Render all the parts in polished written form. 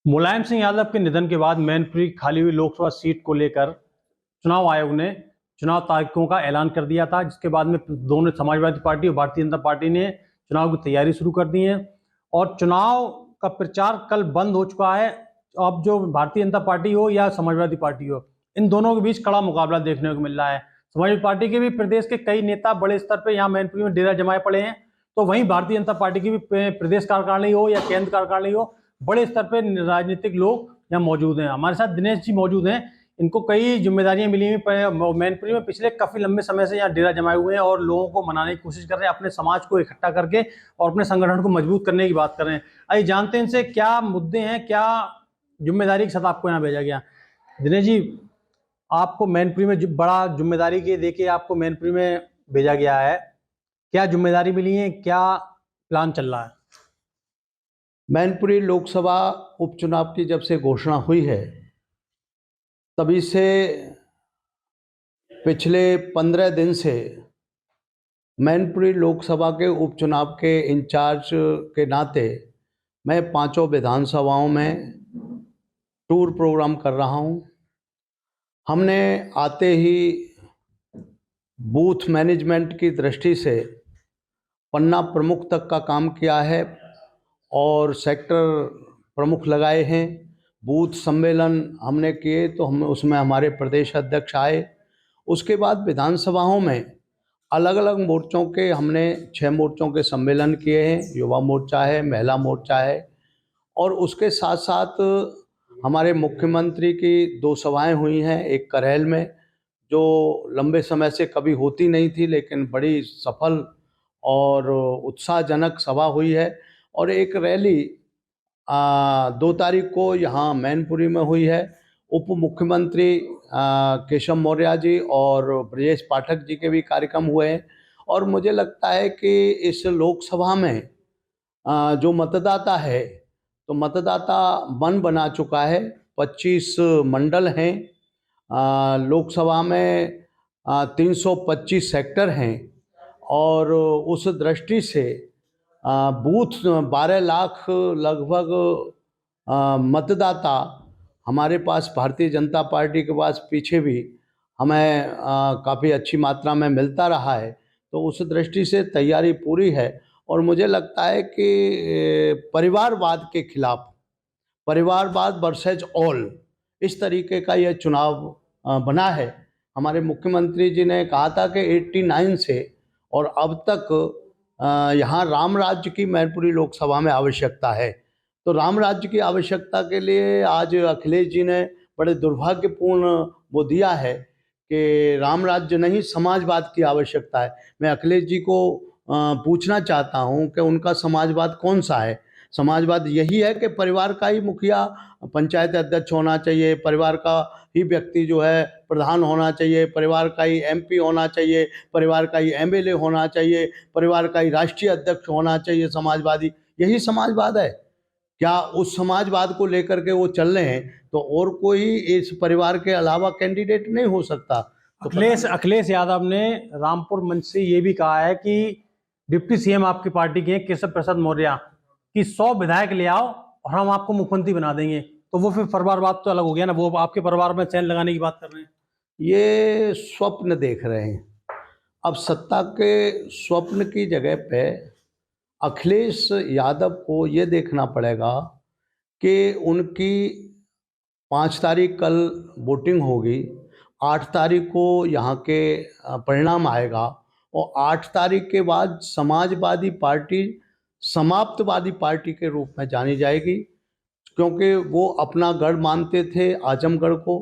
मुलायम सिंह यादव के निधन के बाद मैनपुरी खाली हुई लोकसभा सीट को लेकर चुनाव आयोग ने चुनाव तारीखों का ऐलान कर दिया था, जिसके बाद में दोनों समाजवादी पार्टी और भारतीय जनता पार्टी ने चुनाव की तैयारी शुरू कर दी है और चुनाव का प्रचार कल बंद हो चुका है। अब जो भारतीय जनता पार्टी हो या समाजवादी पार्टी हो, इन दोनों के बीच कड़ा मुकाबला देखने को मिल रहा है। समाजवादी पार्टी के भी प्रदेश के कई नेता बड़े स्तर पर यहाँ मैनपुरी में डेरा जमाए पड़े हैं, तो वहीं भारतीय जनता पार्टी की भी प्रदेश कार्यकारिणी हो या केंद्र कार्यकारिणी हो, बड़े स्तर पर राजनीतिक लोग यहाँ मौजूद हैं। हमारे साथ दिनेश जी मौजूद हैं। इनको कई जिम्मेदारियां मिली हुई मैनपुरी में, पिछले काफी लंबे समय से यहाँ डेरा जमाए हुए हैं और लोगों को मनाने की कोशिश कर रहे हैं, अपने समाज को इकट्ठा करके और अपने संगठन को मजबूत करने की बात कर रहे हैं। आइए जानते हैं इनसे क्या मुद्दे हैं, क्या जिम्मेदारी के साथ आपको यहाँ भेजा गया। दिनेश जी, आपको मैनपुरी में बड़ा जिम्मेदारी के देके आपको मैनपुरी में भेजा गया है, क्या जिम्मेदारी मिली है, क्या प्लान चल रहा है? मैनपुरी लोकसभा उपचुनाव की जब से घोषणा हुई है तभी से पिछले 15 दिन से मैनपुरी लोकसभा के उपचुनाव के इंचार्ज के नाते मैं 5 विधानसभाओं में टूर प्रोग्राम कर रहा हूं। हमने आते ही बूथ मैनेजमेंट की दृष्टि से पन्ना प्रमुख तक का काम किया है और सेक्टर प्रमुख लगाए हैं। बूथ सम्मेलन हमने किए तो हम उसमें हमारे प्रदेश अध्यक्ष आए। उसके बाद विधानसभाओं में अलग अलग मोर्चों के हमने 6 मोर्चों के सम्मेलन किए हैं। युवा मोर्चा है, महिला मोर्चा है और उसके साथ साथ हमारे मुख्यमंत्री की 2 सभाएं हुई हैं। एक करैल में जो लंबे समय से कभी होती नहीं थी लेकिन बड़ी सफल और उत्साहजनक सभा हुई है और एक रैली 2 तारीख को यहाँ मैनपुरी में हुई है। उप मुख्यमंत्री केशव मौर्य जी और ब्रजेश पाठक जी के भी कार्यक्रम हुए हैं और मुझे लगता है कि इस लोकसभा में जो मतदाता है तो मतदाता मन बना चुका है। 25 मंडल हैं, लोकसभा में 325 सेक्टर हैं और उस दृष्टि से बूथ 12 लाख लगभग मतदाता हमारे पास भारतीय जनता पार्टी के पास पीछे भी हमें काफ़ी अच्छी मात्रा में मिलता रहा है। तो उस दृष्टि से तैयारी पूरी है और मुझे लगता है कि परिवारवाद के खिलाफ, परिवारवाद वर्सेज ऑल, इस तरीके का यह चुनाव बना है। हमारे मुख्यमंत्री जी ने कहा था कि 89 से और अब तक यहाँ राम राज्य की मैनपुरी लोकसभा में आवश्यकता है। तो राम राज्य की आवश्यकता के लिए आज अखिलेश जी ने बड़े दुर्भाग्यपूर्ण वो दिया है कि राम राज्य नहीं, समाजवाद की आवश्यकता है। मैं अखिलेश जी को पूछना चाहता हूं कि उनका समाजवाद कौन सा है? समाजवाद यही है कि परिवार का ही मुखिया पंचायत अध्यक्ष होना चाहिए, परिवार का ही व्यक्ति जो है प्रधान होना चाहिए, परिवार का ही MP होना चाहिए, परिवार का ही MLA होना चाहिए, परिवार का ही राष्ट्रीय अध्यक्ष होना चाहिए। समाजवादी यही समाजवाद है क्या? उस समाजवाद को लेकर के वो चल रहे हैं तो और कोई इस परिवार के अलावा कैंडिडेट नहीं हो सकता। तो अखिलेश यादव ने रामपुर मंच से ये भी कहा है कि डिप्टी CM आपकी पार्टी के केशव प्रसाद मौर्य की 100 विधायक ले आओ और हम आपको मुख्यमंत्री बना देंगे। तो वो फिर परिवारवाद तो अलग हो गया ना, वो आपके परिवार में चैन लगाने की बात कर रहे हैं। ये स्वप्न देख रहे हैं। अब सत्ता के स्वप्न की जगह पे अखिलेश यादव को ये देखना पड़ेगा कि उनकी 5 तारीख कल वोटिंग होगी, 8 तारीख को यहाँ के परिणाम आएगा और 8 तारीख के बाद समाजवादी पार्टी समाप्तवादी पार्टी के रूप में जानी जाएगी, क्योंकि वो अपना गढ़ मानते थे आजमगढ़ को,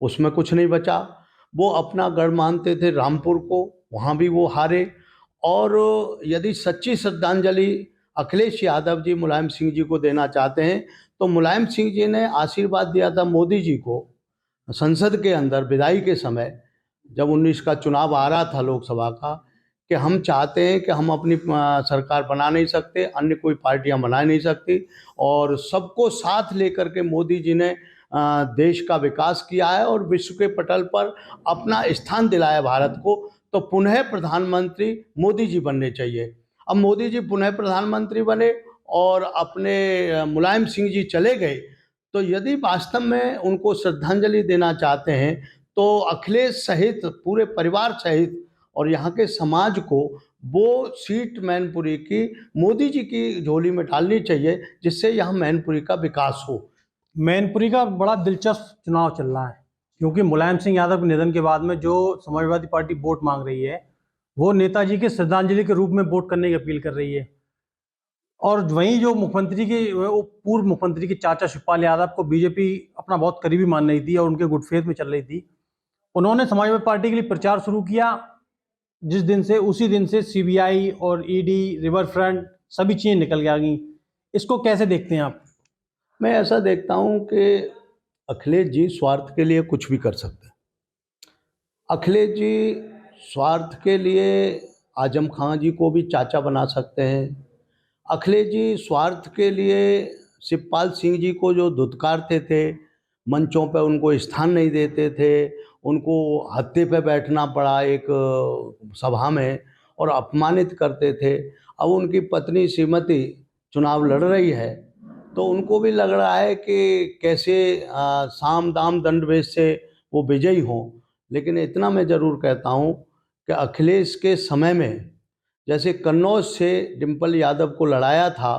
उसमें कुछ नहीं बचा। वो अपना गढ़ मानते थे रामपुर को, वहाँ भी वो हारे। और यदि सच्ची श्रद्धांजलि अखिलेश यादव जी मुलायम सिंह जी को देना चाहते हैं तो मुलायम सिंह जी ने आशीर्वाद दिया था मोदी जी को संसद के अंदर विदाई के समय, जब 19 का चुनाव आ रहा था लोकसभा का, कि हम चाहते हैं कि हम अपनी सरकार बना नहीं सकते, अन्य कोई पार्टियां बना नहीं सकती और सबको साथ लेकर के मोदी जी ने देश का विकास किया है और विश्व के पटल पर अपना स्थान दिलाया भारत को। तो पुनः प्रधानमंत्री मोदी जी बनने चाहिए। अब मोदी जी पुनः प्रधानमंत्री बने और अपने मुलायम सिंह जी चले गए तो यदि वास्तव में उनको श्रद्धांजलि देना चाहते हैं तो अखिलेश सहित पूरे परिवार सहित और यहाँ के समाज को वो सीट मैनपुरी की मोदी जी की झोली में डालनी चाहिए, जिससे यहाँ मैनपुरी का विकास हो। मैनपुरी का बड़ा दिलचस्प चुनाव चल रहा है, क्योंकि मुलायम सिंह यादव के निधन के बाद में जो समाजवादी पार्टी वोट मांग रही है वो नेताजी के श्रद्धांजलि के रूप में वोट करने की अपील कर रही है। और वहीं जो मुख्यमंत्री के वो पूर्व मुख्यमंत्री के चाचा शिवपाल यादव को बीजेपी अपना बहुत करीबी मान रही थी और उनके गुड फेथ में चल रही थी, उन्होंने समाजवादी पार्टी के लिए प्रचार शुरू किया। जिस दिन से उसी दिन से सीबीआई और ईडी, रिवर फ्रंट सभी चीज़ें निकल के आ गई। इसको कैसे देखते हैं आप? मैं ऐसा देखता हूँ कि अखिलेश जी स्वार्थ के लिए कुछ भी कर सकते हैं। अखिलेश जी स्वार्थ के लिए आजम खां जी को भी चाचा बना सकते हैं। अखिलेश जी स्वार्थ के लिए शिवपाल सिंह जी को जो धुतकारते थे, मंचों पर उनको स्थान नहीं देते थे, उनको हत्थे पे बैठना पड़ा एक सभा में और अपमानित करते थे। अब उनकी पत्नी श्रीमती चुनाव लड़ रही है तो उनको भी लग रहा है कि कैसे साम दाम दंड भेद से वो विजयी हों। लेकिन इतना मैं ज़रूर कहता हूँ कि अखिलेश के समय में जैसे कन्नौज से डिम्पल यादव को लड़ाया था,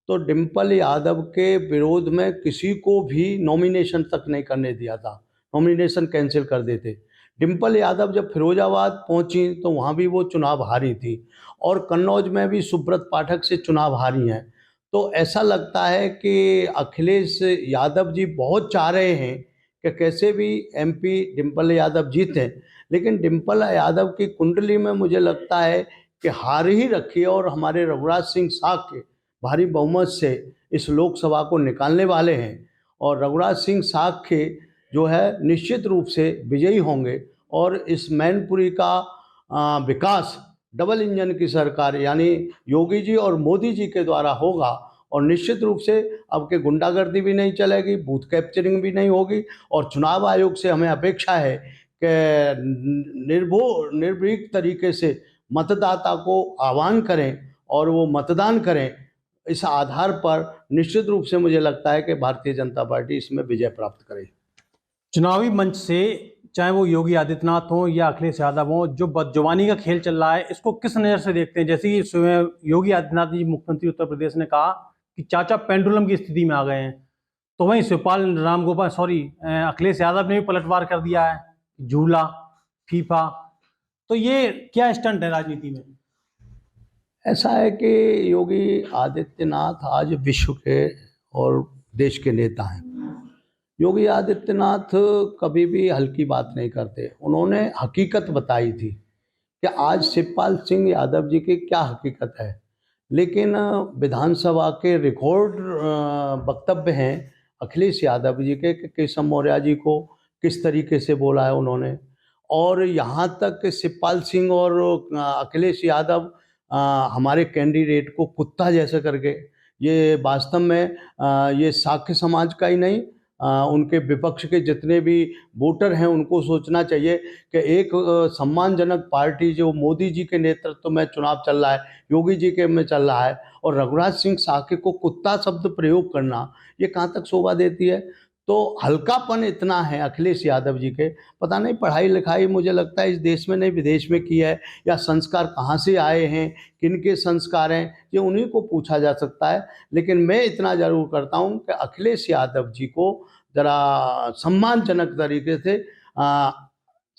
तो डिम्पल यादव के विरोध में किसी को भी नॉमिनेशन तक नहीं करने दिया था, नॉमिनेशन कैंसिल कर देते। डिम्पल यादव जब फिरोजाबाद पहुंची तो वहां भी वो चुनाव हारी थी और कन्नौज में भी सुब्रत पाठक से चुनाव हारी हैं। तो ऐसा लगता है कि अखिलेश यादव जी बहुत चाह रहे हैं कि कैसे भी एमपी डिम्पल यादव जीतें, लेकिन डिम्पल यादव की कुंडली में मुझे लगता है कि हार ही रखी है और हमारे रघुराज सिंह साक्य भारी बहुमत से इस लोकसभा को निकालने वाले हैं और रघुराज सिंह साक्य जो है निश्चित रूप से विजयी होंगे और इस मैनपुरी का विकास डबल इंजन की सरकार यानी योगी जी और मोदी जी के द्वारा होगा और निश्चित रूप से अब के गुंडागर्दी भी नहीं चलेगी, बूथ कैप्चरिंग भी नहीं होगी और चुनाव आयोग से हमें अपेक्षा है कि निर्भीक तरीके से मतदाता को आह्वान करें और वो मतदान करें। इस आधार पर निश्चित रूप से मुझे लगता है कि भारतीय जनता पार्टी इसमें विजय प्राप्त करेगी। चुनावी मंच से चाहे वो योगी आदित्यनाथ हो या अखिलेश यादव हो, जो बदजुबानी का खेल चल रहा है इसको किस नज़र से देखते हैं? जैसे कि योगी आदित्यनाथ जी मुख्यमंत्री उत्तर प्रदेश ने कहा कि चाचा पेंडुलम की स्थिति में आ गए हैं, तो वहीं अखिलेश यादव ने भी पलटवार कर दिया है, झूला फीफा। तो ये क्या स्टंट है राजनीति में? ऐसा है कि योगी आदित्यनाथ आज विश्व के और देश के नेता हैं। योगी आदित्यनाथ कभी भी हल्की बात नहीं करते। उन्होंने हकीकत बताई थी कि आज शिवपाल सिंह यादव जी की क्या हकीकत है, लेकिन विधानसभा के रिकॉर्ड वक्तव्य हैं अखिलेश यादव जी के कि केशव मौर्य जी को किस तरीके से बोला है उन्होंने, और यहाँ तक कि शिवपाल सिंह और अखिलेश यादव हमारे कैंडिडेट को कुत्ता जैसे करके, ये वास्तव में ये साक्य समाज का ही नहीं, उनके विपक्ष के जितने भी वोटर हैं उनको सोचना चाहिए कि एक सम्मानजनक पार्टी जो मोदी जी के नेतृत्व में चुनाव चल रहा है, योगी जी के में चल रहा है, और रघुराज सिंह साक्य को कुत्ता शब्द प्रयोग करना ये कहाँ तक शोभा देती है। तो हल्कापन इतना है अखिलेश यादव जी के, पता नहीं पढ़ाई लिखाई मुझे लगता है इस देश में नहीं विदेश में की है, या संस्कार कहाँ से आए हैं, किन के संस्कार हैं, ये उन्हीं को पूछा जा सकता है। लेकिन मैं इतना ज़रूर करता हूँ कि अखिलेश यादव जी को ज़रा सम्मानजनक तरीके से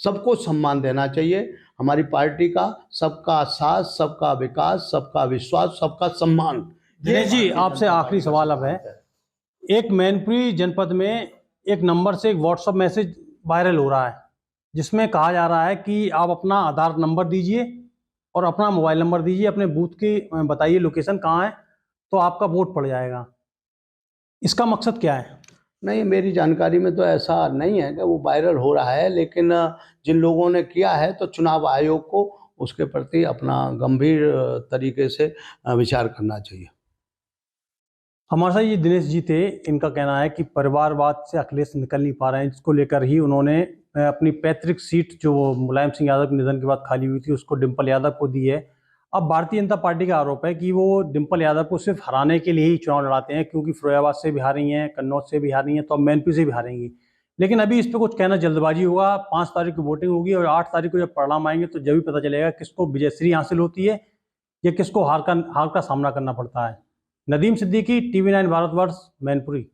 सबको सम्मान देना चाहिए। हमारी पार्टी का सबका साथ, सबका विकास, सबका विश्वास, सबका सम्मान। दिनेश जी, आपसे आखिरी सवाल अब है। एक मैनपुरी जनपद में एक नंबर से एक व्हाट्सएप मैसेज वायरल हो रहा है जिसमें कहा जा रहा है कि आप अपना आधार नंबर दीजिए और अपना मोबाइल नंबर दीजिए, अपने बूथ की बताइए लोकेशन कहाँ है, तो आपका वोट पड़ जाएगा। इसका मकसद क्या है? नहीं, मेरी जानकारी में तो ऐसा नहीं है कि वो वायरल हो रहा है, लेकिन जिन लोगों ने किया है तो चुनाव आयोग को उसके प्रति अपना गंभीर तरीके से विचार करना चाहिए। हमारे साथ ये दिनेश जी थे। इनका कहना है कि परिवारवाद से अखिलेश निकल नहीं पा रहे हैं, जिसको लेकर ही उन्होंने अपनी पैतृक सीट जो मुलायम सिंह यादव के निधन के बाद खाली हुई थी उसको डिम्पल यादव को दी है। अब भारतीय जनता पार्टी का आरोप है कि वो डिम्पल यादव को सिर्फ हराने के लिए ही चुनाव लड़ाते हैं, क्योंकि फिरोजाबाद से भी हारी हैं, कन्नौज से भी हारी हैं, तो अब मैनपुरी से भी हारेंगी। लेकिन अभी इस पर कुछ कहना जल्दबाजी होगा। 5 तारीख को वोटिंग होगी और 8 तारीख को जब परिणाम आएंगे तो जब भी पता चलेगा किसको विजयश्री हासिल होती है या किसको हार का सामना करना पड़ता है। नदीम सिद्दीकी, TV9 भारतवर्ष, मैनपुरी।